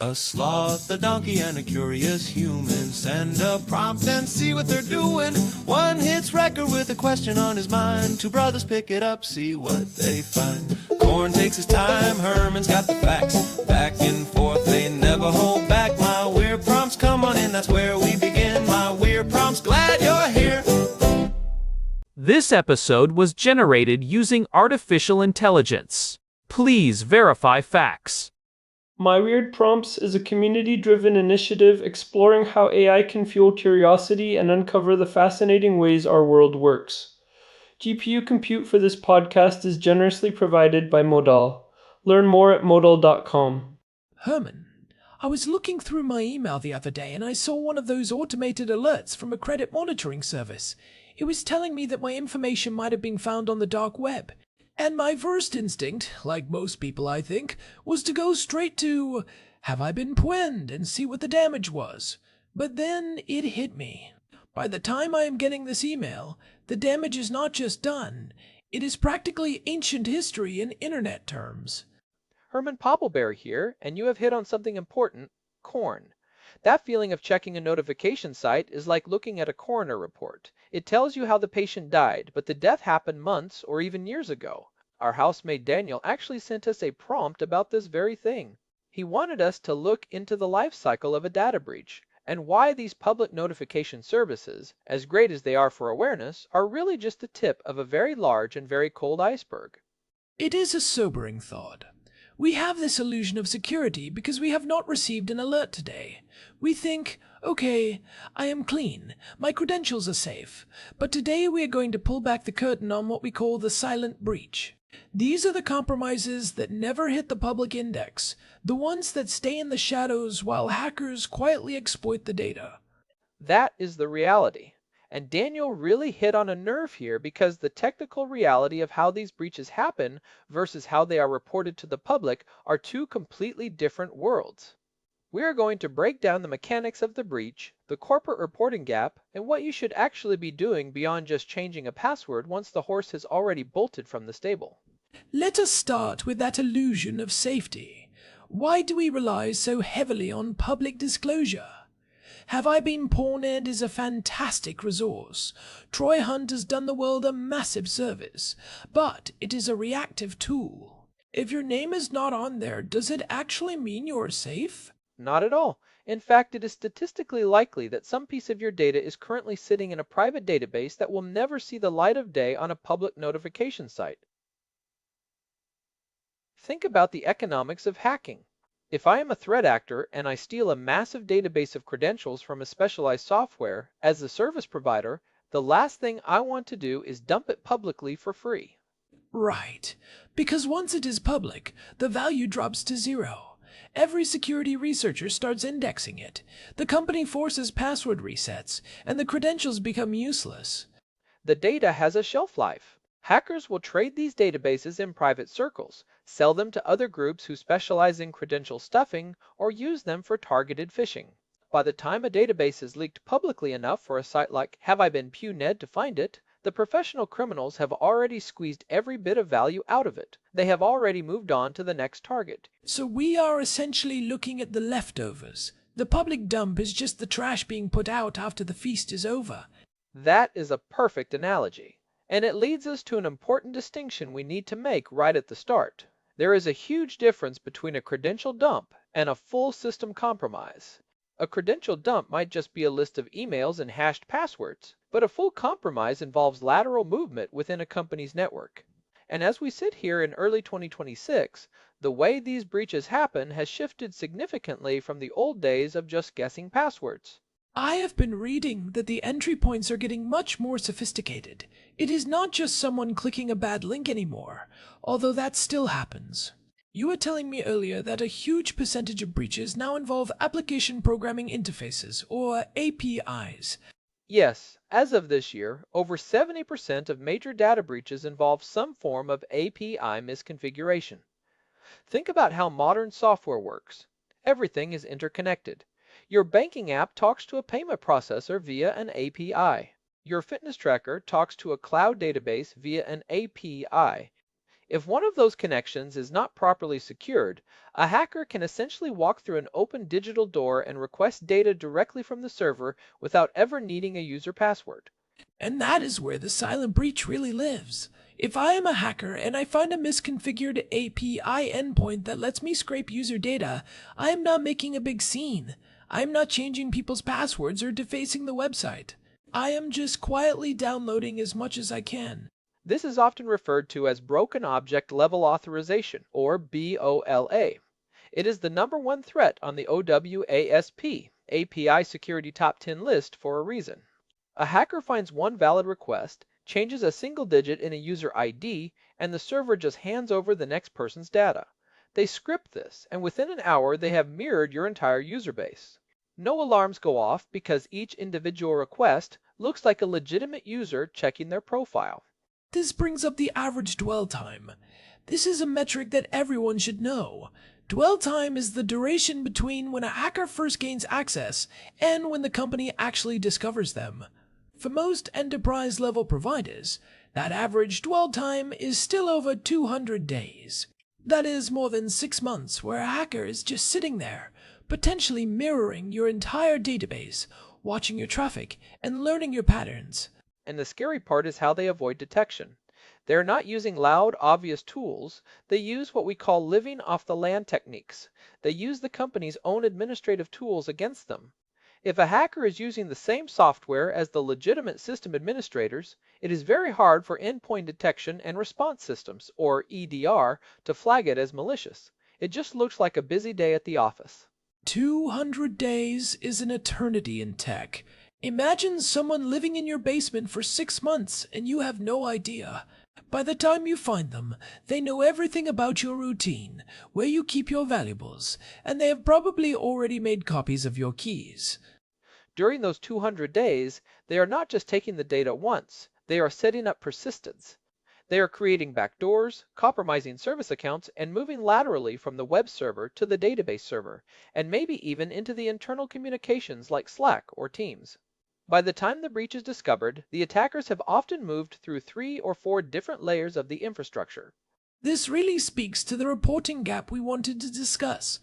A sloth, a donkey, and a curious human. Send a prompt and see what they're doing. One hits record with a question on his mind. Two brothers pick it up, see what they find. Corn takes his time, Herman's got the facts. Back and forth, they never hold back. My weird prompts, come on in, that's where we begin. My weird prompts, glad you're here. This episode was generated using artificial intelligence. Please verify facts. My Weird Prompts is a community-driven initiative exploring how AI can fuel curiosity and uncover the fascinating ways our world works. GPU compute for this podcast is generously provided by Modal. Learn more at modal.com. Herman, I was looking through my email the other day and I saw one of those automated alerts from a credit monitoring service. It was telling me that my information might have been found on the dark web. And my first instinct, like most people I think, was to go straight to, have I been pwned, and see what the damage was. But then it hit me. By the time I am getting this email, the damage is not just done, it is practically ancient history in internet terms. Herman Poppleberry here, and you have hit on something important, corn. That feeling of checking a notification site is like looking at a coroner report. It tells you how the patient died, but the death happened months or even years ago. Our housemate Daniel actually sent us a prompt about this very thing. He wanted us to look into the life cycle of a data breach and why these public notification services, as great as they are for awareness, are really just the tip of a very large and very cold iceberg. It is a sobering thought. We have this illusion of security because we have not received an alert today. We think, okay, I am clean, my credentials are safe, but today we are going to pull back the curtain on what we call the silent breach. These are the compromises that never hit the public index, the ones that stay in the shadows while hackers quietly exploit the data. That is the reality. And Daniel really hit on a nerve here because the technical reality of how these breaches happen versus how they are reported to the public are two completely different worlds. We are going to break down the mechanics of the breach, the corporate reporting gap, and what you should actually be doing beyond just changing a password once the horse has already bolted from the stable. Let us start with that illusion of safety. Why do we rely so heavily on public disclosure? Have I Been Pwned is a fantastic resource. Troy Hunt has done the world a massive service, but it is a reactive tool. If your name is not on there, does it actually mean you're safe? Not at all. In fact, it is statistically likely that some piece of your data is currently sitting in a private database that will never see the light of day on a public notification site. Think about the economics of hacking. If I am a threat actor and I steal a massive database of credentials from a specialized software, as a service provider, the last thing I want to do is dump it publicly for free. Right, because once it is public, the value drops to zero. Every security researcher starts indexing it. The company forces password resets, and the credentials become useless. The data has a shelf life. Hackers will trade these databases in private circles, sell them to other groups who specialize in credential stuffing, or use them for targeted phishing. By the time a database is leaked publicly enough for a site like Have I Been Pwned to find it, the professional criminals have already squeezed every bit of value out of it. They have already moved on to the next target. So we are essentially looking at the leftovers. The public dump is just the trash being put out after the feast is over. That is a perfect analogy. And it leads us to an important distinction we need to make right at the start. There is a huge difference between a credential dump and a full system compromise. A credential dump might just be a list of emails and hashed passwords, but a full compromise involves lateral movement within a company's network. And as we sit here in early 2026, the way these breaches happen has shifted significantly from the old days of just guessing passwords. I have been reading that the entry points are getting much more sophisticated. It is not just someone clicking a bad link anymore, although that still happens. You were telling me earlier that a huge percentage of breaches now involve application programming interfaces, or APIs. Yes, as of this year, over 70% of major data breaches involve some form of API misconfiguration. Think about how modern software works. Everything is interconnected. Your banking app talks to a payment processor via an API. Your fitness tracker talks to a cloud database via an API. If one of those connections is not properly secured, a hacker can essentially walk through an open digital door and request data directly from the server without ever needing a user password. And that is where the silent breach really lives. If I am a hacker and I find a misconfigured API endpoint that lets me scrape user data, I am not making a big scene. I am not changing people's passwords or defacing the website. I am just quietly downloading as much as I can. This is often referred to as Broken Object Level Authorization, or BOLA. It is the number one threat on the OWASP API Security Top 10 list for a reason. A hacker finds one valid request, changes a single digit in a user ID, and the server just hands over the next person's data. They script this, and within an hour they have mirrored your entire user base. No alarms go off because each individual request looks like a legitimate user checking their profile. This brings up the average dwell time. This is a metric that everyone should know. Dwell time is the duration between when a hacker first gains access and when the company actually discovers them. For most enterprise-level providers, that average dwell time is still over 200 days. That is more than 6 months where a hacker is just sitting there, potentially mirroring your entire database, watching your traffic, and learning your patterns. And the scary part is how they avoid detection. They're not using loud, obvious tools. They use what we call living off the land techniques. They use the company's own administrative tools against them. If a hacker is using the same software as the legitimate system administrators, it is very hard for endpoint detection and response systems, or EDR, to flag it as malicious. It just looks like a busy day at the office. 200 days is an eternity in tech. Imagine someone living in your basement for 6 months and you have no idea. By the time you find them, they know everything about your routine, where you keep your valuables, and they have probably already made copies of your keys. During those 200 days, they are not just taking the data once, they are setting up persistence. They are creating backdoors, compromising service accounts, and moving laterally from the web server to the database server, and maybe even into the internal communications like Slack or Teams. By the time the breach is discovered, the attackers have often moved through 3 or 4 different layers of the infrastructure. This really speaks to the reporting gap we wanted to discuss.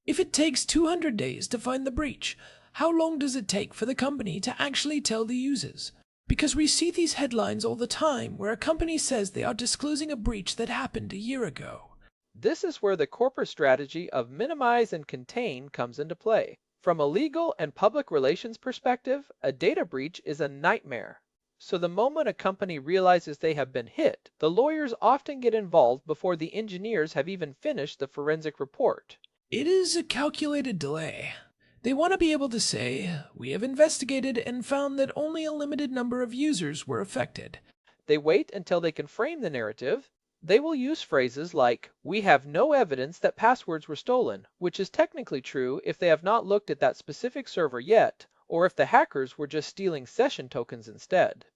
If it takes 200 days to find the breach, how long does it take for the company to actually tell the users? Because we see these headlines all the time where a company says they are disclosing a breach that happened a year ago. This is where the corporate strategy of minimize and contain comes into play. From a legal and public relations perspective, a data breach is a nightmare. So the moment a company realizes they have been hit, the lawyers often get involved before the engineers have even finished the forensic report. It is a calculated delay. They want to be able to say, we have investigated and found that only a limited number of users were affected. They wait until they can frame the narrative. They will use phrases like, we have no evidence that passwords were stolen, which is technically true if they have not looked at that specific server yet, or if the hackers were just stealing session tokens instead.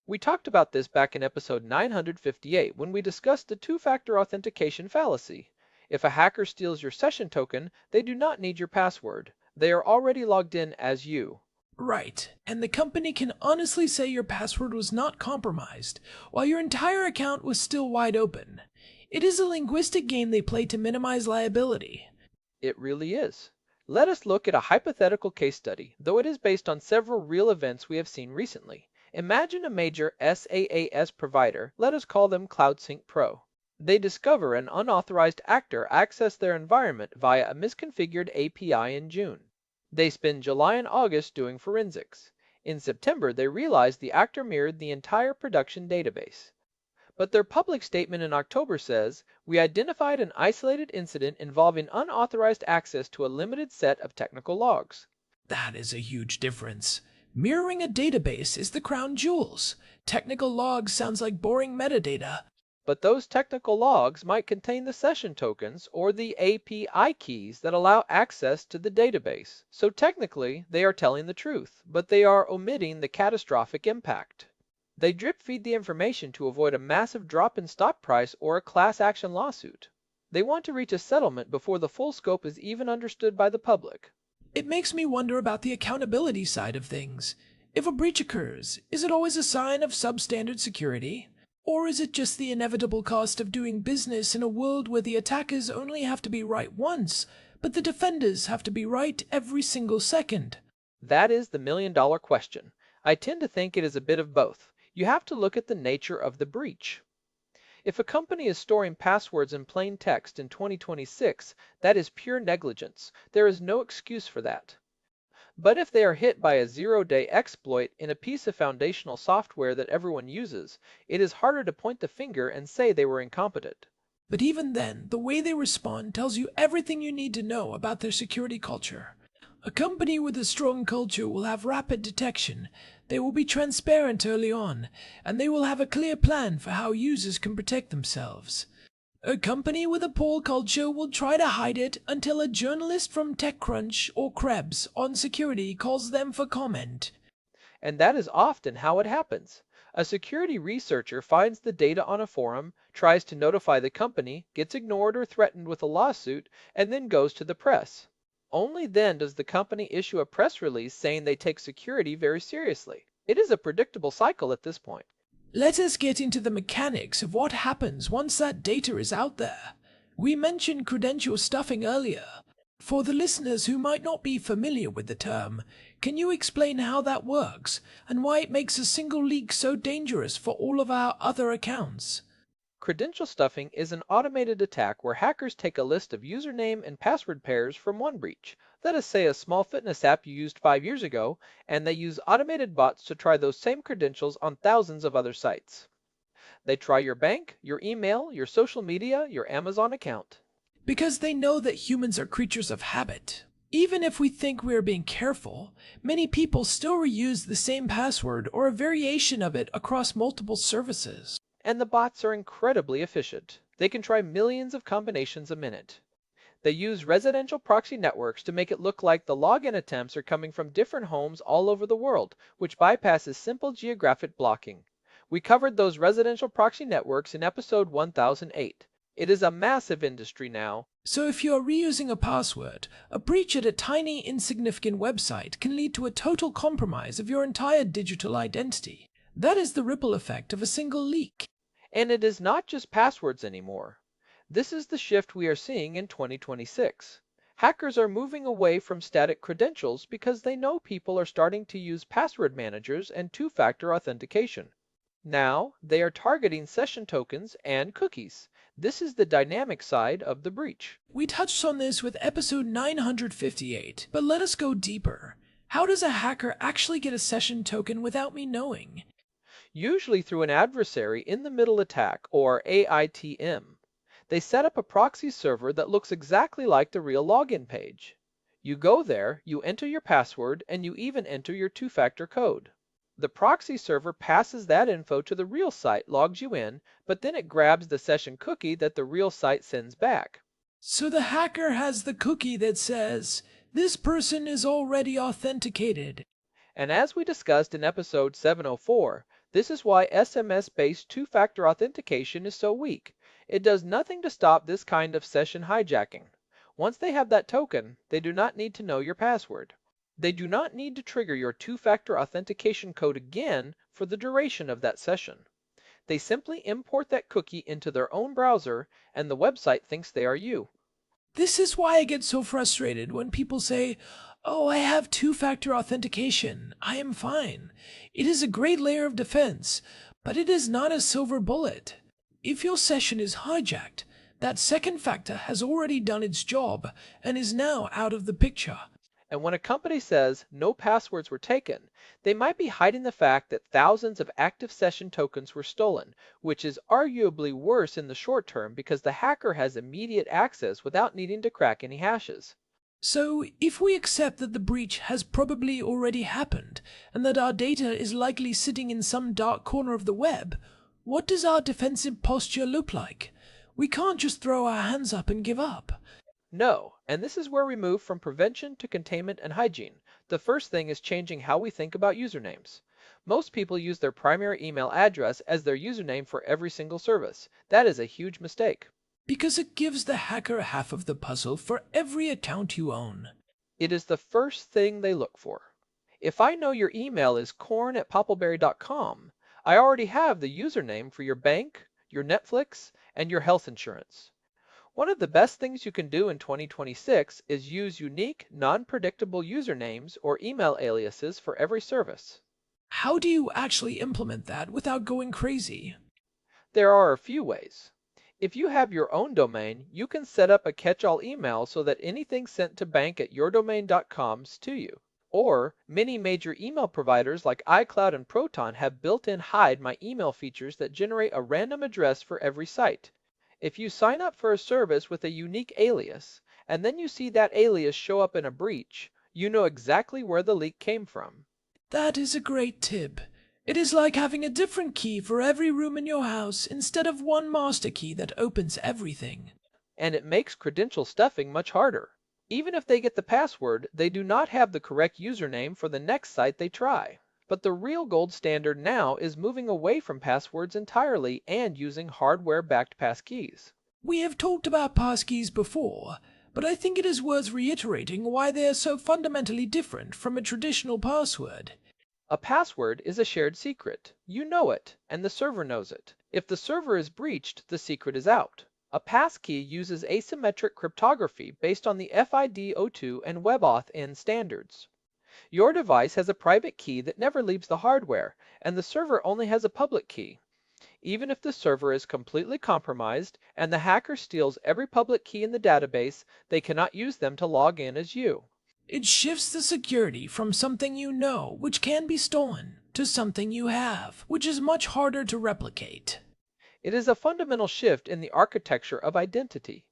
We talked about this back in episode 958 when we discussed the two-factor authentication fallacy. If a hacker steals your session token, they do not need your password. They are already logged in as you. Right, and the company can honestly say your password was not compromised, while your entire account was still wide open. It is a linguistic game they play to minimize liability. It really is. Let us look at a hypothetical case study, though it is based on several real events we have seen recently. Imagine a major SaaS provider, let us call them CloudSync Pro. They discover an unauthorized actor accessed their environment via a misconfigured API in June. They spend July and August doing forensics. In September, they realize the actor mirrored the entire production database. But their public statement in October says, we identified an isolated incident involving unauthorized access to a limited set of technical logs. That is a huge difference. Mirroring a database is the crown jewels. Technical logs sounds like boring metadata. But those technical logs might contain the session tokens or the API keys that allow access to the database. So technically, they are telling the truth, but they are omitting the catastrophic impact. They drip feed the information to avoid a massive drop in stock price or a class action lawsuit. They want to reach a settlement before the full scope is even understood by the public. It makes me wonder about the accountability side of things. If a breach occurs, is it always a sign of substandard security? Or is it just the inevitable cost of doing business in a world where the attackers only have to be right once, but the defenders have to be right every single second? That is the million-dollar question. I tend to think it is a bit of both. You have to look at the nature of the breach. If a company is storing passwords in plain text in 2026, that is pure negligence. There is no excuse for that. But if they are hit by a zero-day exploit in a piece of foundational software that everyone uses, it is harder to point the finger and say they were incompetent. But even then, the way they respond tells you everything you need to know about their security culture. A company with a strong culture will have rapid detection, they will be transparent early on, and they will have a clear plan for how users can protect themselves. A company with a poor culture will try to hide it until a journalist from TechCrunch or Krebs on security calls them for comment. And that is often how it happens. A security researcher finds the data on a forum, tries to notify the company, gets ignored or threatened with a lawsuit, and then goes to the press. Only then does the company issue a press release saying they take security very seriously. It is a predictable cycle at this point. Let us get into the mechanics of what happens once that data is out there. We mentioned credential stuffing earlier. For the listeners who might not be familiar with the term, can you explain how that works and why it makes a single leak so dangerous for all of our other accounts? Credential stuffing is an automated attack where hackers take a list of username and password pairs from one breach. Let us say a small fitness app you used 5 years ago, and they use automated bots to try those same credentials on thousands of other sites. They try your bank, your email, your social media, your Amazon account. Because they know that humans are creatures of habit. Even if we think we are being careful, many people still reuse the same password or a variation of it across multiple services. And the bots are incredibly efficient. They can try millions of combinations a minute. They use residential proxy networks to make it look like the login attempts are coming from different homes all over the world, which bypasses simple geographic blocking. We covered those residential proxy networks in episode 1008. It is a massive industry now. So if you are reusing a password, a breach at a tiny, insignificant website can lead to a total compromise of your entire digital identity. That is the ripple effect of a single leak. And it is not just passwords anymore. This is the shift we are seeing in 2026. Hackers are moving away from static credentials because they know people are starting to use password managers and two-factor authentication. Now, they are targeting session tokens and cookies. This is the dynamic side of the breach. We touched on this with episode 958, but let us go deeper. How does a hacker actually get a session token without me knowing? Usually through an adversary in the middle attack, or AITM. They set up a proxy server that looks exactly like the real login page. You go there, you enter your password, and you even enter your two-factor code. The proxy server passes that info to the real site, logs you in, but then it grabs the session cookie that the real site sends back. So the hacker has the cookie that says, "This person is already authenticated." And as we discussed in episode 704, this is why SMS-based two-factor authentication is so weak. It does nothing to stop this kind of session hijacking. Once they have that token, they do not need to know your password. They do not need to trigger your two-factor authentication code again for the duration of that session. They simply import that cookie into their own browser, and the website thinks they are you. This is why I get so frustrated when people say, "Oh, I have two-factor authentication. I am fine." It is a great layer of defense, but it is not a silver bullet. If your session is hijacked, that second factor has already done its job and is now out of the picture. And when a company says no passwords were taken, they might be hiding the fact that thousands of active session tokens were stolen, which is arguably worse in the short term because the hacker has immediate access without needing to crack any hashes. So, if we accept that the breach has probably already happened, and that our data is likely sitting in some dark corner of the web, what does our defensive posture look like? We can't just throw our hands up and give up. No, and this is where we move from prevention to containment and hygiene. The first thing is changing how we think about usernames. Most people use their primary email address as their username for every single service. That is a huge mistake. Because it gives the hacker half of the puzzle for every account you own. It is the first thing they look for. If I know your email is corn@poppleberry.com, I already have the username for your bank, your Netflix, and your health insurance. One of the best things you can do in 2026 is use unique, non-predictable usernames or email aliases for every service. How do you actually implement that without going crazy? There are a few ways. If you have your own domain, you can set up a catch-all email so that anything sent to bank@yourdomain.com's to you. Or many major email providers like iCloud and Proton have built-in hide my email features that generate a random address for every site. If you sign up for a service with a unique alias, and then you see that alias show up in a breach, you know exactly where the leak came from. That is a great tip. It is like having a different key for every room in your house instead of one master key that opens everything. And it makes credential stuffing much harder. Even if they get the password, they do not have the correct username for the next site they try. But the real gold standard now is moving away from passwords entirely and using hardware-backed passkeys. We have talked about passkeys before, but I think it is worth reiterating why they are so fundamentally different from a traditional password. A password is a shared secret. You know it, and the server knows it. If the server is breached, the secret is out. A passkey uses asymmetric cryptography based on the FIDO2 and WebAuthn standards. Your device has a private key that never leaves the hardware, and the server only has a public key. Even if the server is completely compromised and the hacker steals every public key in the database, they cannot use them to log in as you. It shifts the security from something you know, which can be stolen, to something you have, which is much harder to replicate. It is a fundamental shift in the architecture of identity,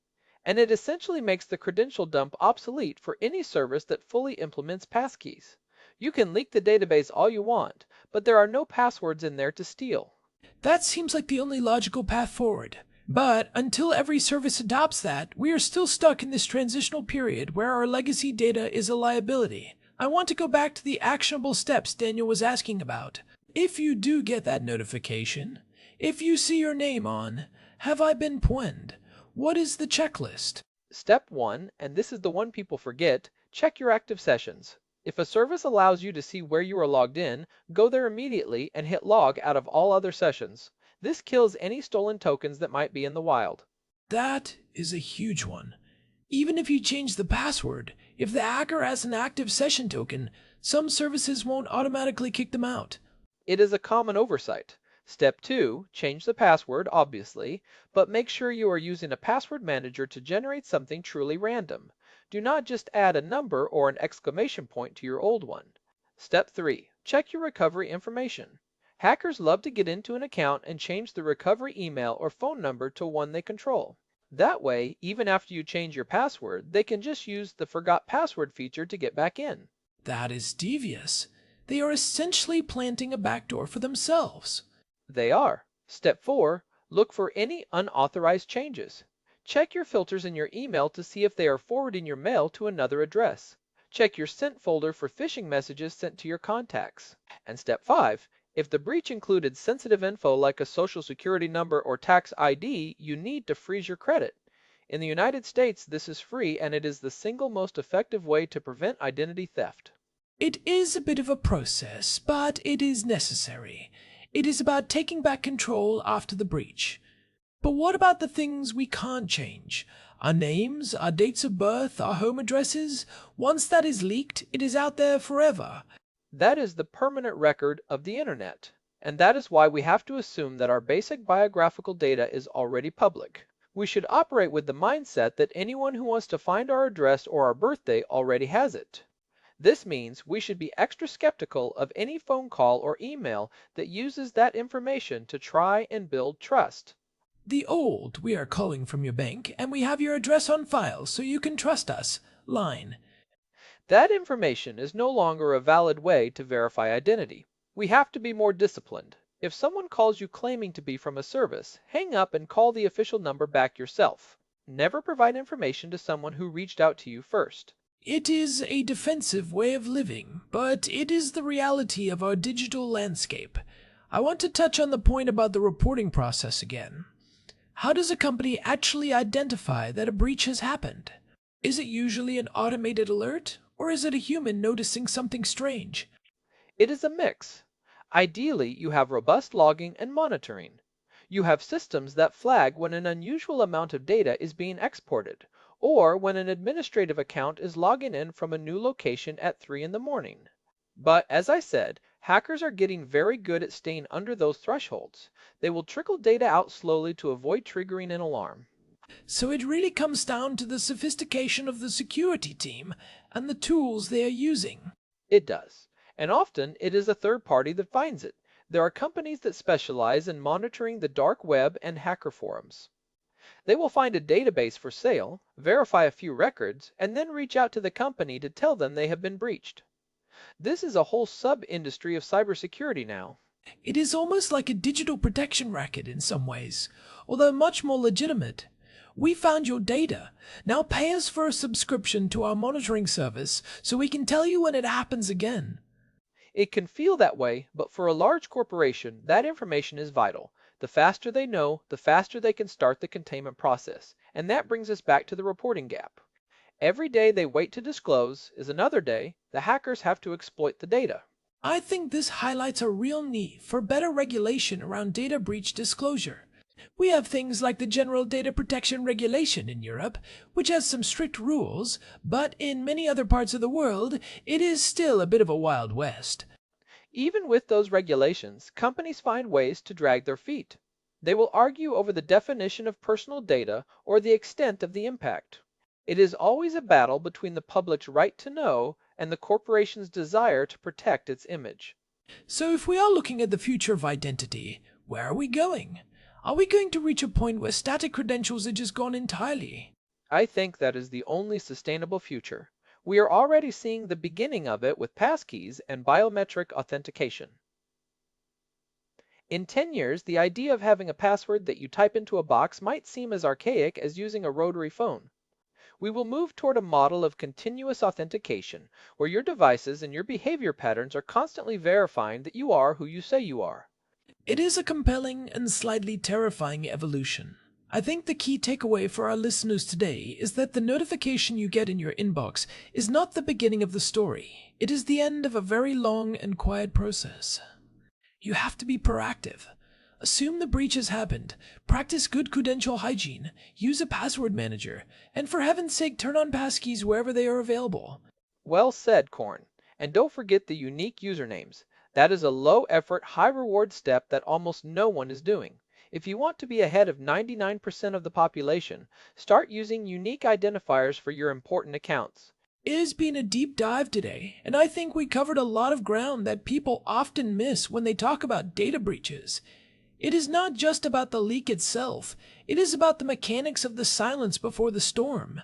and it essentially makes the credential dump obsolete for any service that fully implements passkeys. You can leak the database all you want, but there are no passwords in there to steal. That seems like the only logical path forward. But until every service adopts that, we are still stuck in this transitional period where our legacy data is a liability. I want to go back to the actionable steps Daniel was asking about. If you do get that notification, if you see your name on "Have I been pwned?" what is the checklist? Step 1, and this is the one people forget, check your active sessions. If a service allows you to see where you are logged in, go there immediately and hit log out of all other sessions. This kills any stolen tokens that might be in the wild. That is a huge one. Even if you change the password, if the hacker has an active session token, some services won't automatically kick them out. It is a common oversight. Step 2, change the password, obviously, but make sure you are using a password manager to generate something truly random. Do not just add a number or an exclamation point to your old one. Step 3, check your recovery information. Hackers love to get into an account and change the recovery email or phone number to one they control. That way, even after you change your password, they can just use the forgot password feature to get back in. That is devious. They are essentially planting a backdoor for themselves. They are. Step 4, look for any unauthorized changes. Check your filters in your email to see if they are forwarding your mail to another address. Check your sent folder for phishing messages sent to your contacts. And step 5, if the breach included sensitive info like a social security number or tax ID, you need to freeze your credit. In the United States, this is free and it is the single most effective way to prevent identity theft. It is a bit of a process, but it is necessary. It is about taking back control after the breach. But what about the things we can't change? Our names, our dates of birth, our home addresses? Once that is leaked, it is out there forever. That is the permanent record of the internet, and that is why we have to assume that our basic biographical data is already public. We should operate with the mindset that anyone who wants to find our address or our birthday already has it. This means we should be extra skeptical of any phone call or email that uses that information to try and build trust. The old "we are calling from your bank and we have your address on file so you can trust us" line. That information is no longer a valid way to verify identity. We have to be more disciplined. If someone calls you claiming to be from a service, hang up and call the official number back yourself. Never provide information to someone who reached out to you first. It is a defensive way of living, but it is the reality of our digital landscape. I want to touch on the point about the reporting process again. How does a company actually identify that a breach has happened? Is it usually an automated alert, or is it a human noticing something strange? It is a mix. Ideally, you have robust logging and monitoring. You have systems that flag when an unusual amount of data is being exported, or when an administrative account is logging in from a new location at 3 in the morning. But as I said, hackers are getting very good at staying under those thresholds. They will trickle data out slowly to avoid triggering an alarm. So it really comes down to the sophistication of the security team and the tools they are using. It does. And often it is a third party that finds it. There are companies that specialize in monitoring the dark web and hacker forums. They will find a database for sale, verify a few records, and then reach out to the company to tell them they have been breached. This is a whole sub-industry of cybersecurity now. It is almost like a digital protection racket in some ways, although much more legitimate. We found your data. Now pay us for a subscription to our monitoring service so we can tell you when it happens again. It can feel that way, but for a large corporation, that information is vital. The faster they know, the faster they can start the containment process. And that brings us back to the reporting gap. Every day they wait to disclose is another day the hackers have to exploit the data. I think this highlights a real need for better regulation around data breach disclosure. We have things like the General Data Protection Regulation in Europe, which has some strict rules, but in many other parts of the world, it is still a bit of a Wild West. Even with those regulations, companies find ways to drag their feet. They will argue over the definition of personal data or the extent of the impact. It is always a battle between the public's right to know and the corporation's desire to protect its image. So if we are looking at the future of identity, where are we going? Are we going to reach a point where static credentials are just gone entirely? I think that is the only sustainable future. We are already seeing the beginning of it with passkeys and biometric authentication. In 10 years, the idea of having a password that you type into a box might seem as archaic as using a rotary phone. We will move toward a model of continuous authentication, where your devices and your behavior patterns are constantly verifying that you are who you say you are. It is a compelling and slightly terrifying evolution. I think the key takeaway for our listeners today is that the notification you get in your inbox is not the beginning of the story. It is the end of a very long and quiet process. You have to be proactive. Assume the breach has happened, practice good credential hygiene, use a password manager, and for heaven's sake turn on passkeys wherever they are available. Well said, Korn. And don't forget the unique usernames. That is a low-effort, high-reward step that almost no one is doing. If you want to be ahead of 99% of the population, start using unique identifiers for your important accounts. It has been a deep dive today, and I think we covered a lot of ground that people often miss when they talk about data breaches. It is not just about the leak itself, it is about the mechanics of the silence before the storm.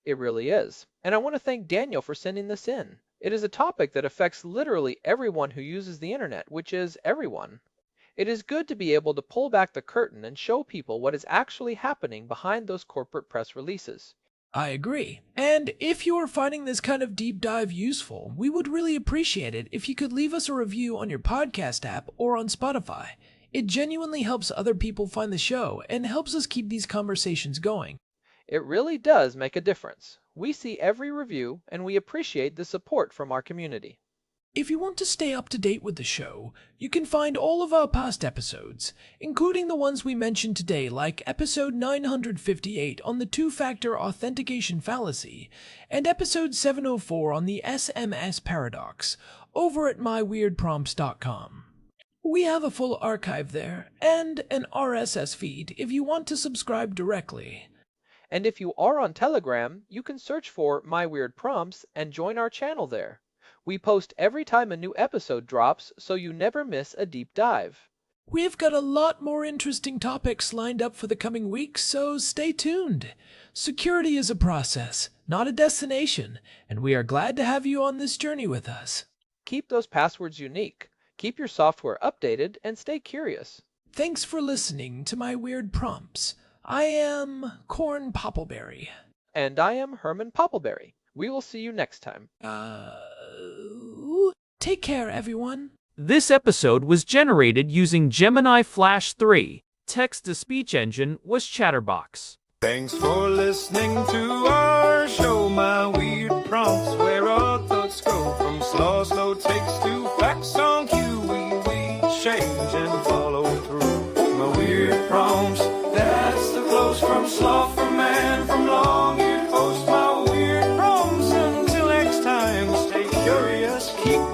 It really is. And I want to thank Daniel for sending this in. It is a topic that affects literally everyone who uses the internet, which is everyone. It is good to be able to pull back the curtain and show people what is actually happening behind those corporate press releases. I agree. And if you are finding this kind of deep dive useful, we would really appreciate it if you could leave us a review on your podcast app or on Spotify. It genuinely helps other people find the show and helps us keep these conversations going. It really does make a difference. We see every review and we appreciate the support from our community. If you want to stay up to date with the show, you can find all of our past episodes, including the ones we mentioned today, like episode 958 on the two-factor authentication fallacy, and episode 704 on the SMS paradox, over at myweirdprompts.com. We have a full archive there, and an RSS feed if you want to subscribe directly. And if you are on Telegram, you can search for My Weird Prompts and join our channel there. We post every time a new episode drops, so you never miss a deep dive. We've got a lot more interesting topics lined up for the coming weeks, so stay tuned. Security is a process, not a destination, and we are glad to have you on this journey with us. Keep those passwords unique. Keep your software updated and stay curious. Thanks for listening to My Weird Prompts. I am Korn Poppleberry. And I am Herman Poppleberry. We will see you next time. Take care, everyone. This episode was generated using Gemini Flash 3. Text-to-speech engine was Chatterbox. Thanks for listening to our show, My Weird Prompts, where our thoughts go from slow takes to facts on cue. We Keep